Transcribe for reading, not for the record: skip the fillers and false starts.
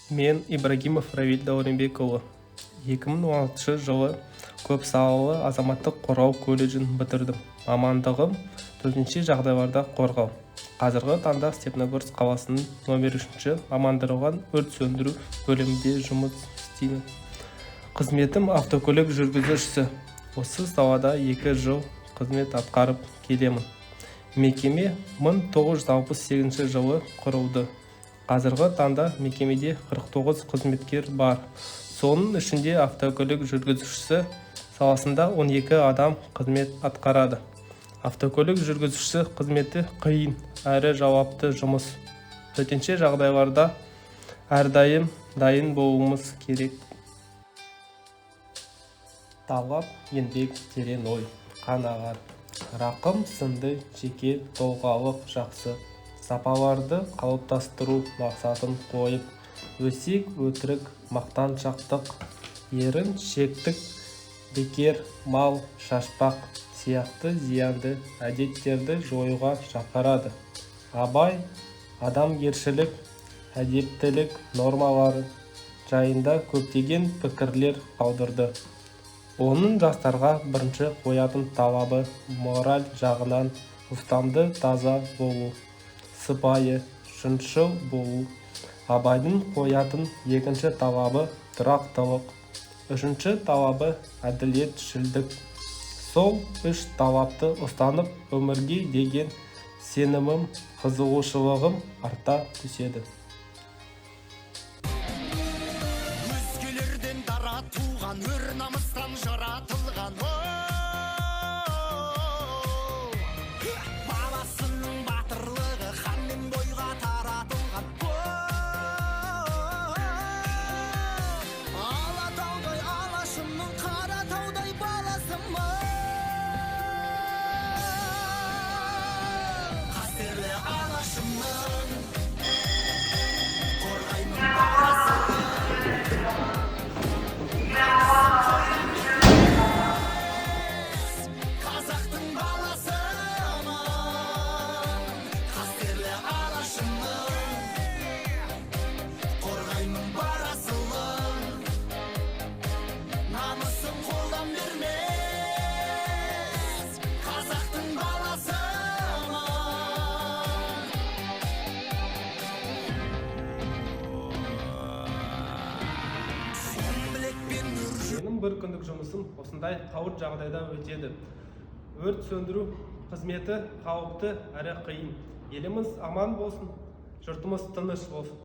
Мен Ибрагимов Равиль Дәуренбекұлы. 2016 жылы көпсалалы азаматтық қорғау колледжін бітірдім. Мамандығым төтенше жағдайларда қорғау. Қазіргі таңда Степногорск қаласының номер 3 мамандырылған өрт сөндіру бөлімінде жұмыс істеймін. Қызметім автокөлік жүргізушісі. Осы салада 2 жыл қызмет атқарып келемін. Мекеме 1968 жылы құрылды. Қазіргі таңда мекемеде 49 қызметкер бар. Соның ішінде автокөлік жүргізушісі саласында 12 адам қызмет атқарады. Автокөлік жүргізушісі қызметі қиын әрі жауапты жұмыс. Төтенше жағдайларда әрдайым дайын болуымыз керек. Талап, еңбек, терең ой, қанағат, рақым сынды жеке тұлғалық жақсы сапаларды қалыптастыру мақсатын қойып, өсек, өтірік, мақтаншақтық, ерін шектік, бекер, мал, шашпақ сияқты зиянды әдеттерді жоюға шақырады. Абай адамгершілік, әдептілік нормалары жайында көптеген пікірлер қалдырды. Оның жастарға бірінші қоятын талабы мораль жағынан ұстамды, таза болу, сыпайы, шыншыл болу. Абайдың қоятын екінші талабы тұрақтылық, үшінші талабы әділетшілдік. Сол үш талапты ұстанып, өмірге деген сенімім, қызығушылығым арта түседі. Өзгелерден дара туған, өр намыстан жаратылған, баласының батырлығы ханмен бойға таратылған, алатаудай алашымның, қаратаудай баласымын. Қастерлі алашымның, қорғаймын баласын. Қазақтың баласымын, қастерлі алашымның, қорғаймын барасылын, намысын қолдан бермес, қазақтың баласымын. Менің бір күндік жұмысым осындай қауырт жағдайда өтеді. Өрт сөндіру қызметі қауіпті әрі қиын. Еліміз аман болсын, жұртымыз тыныш болсын.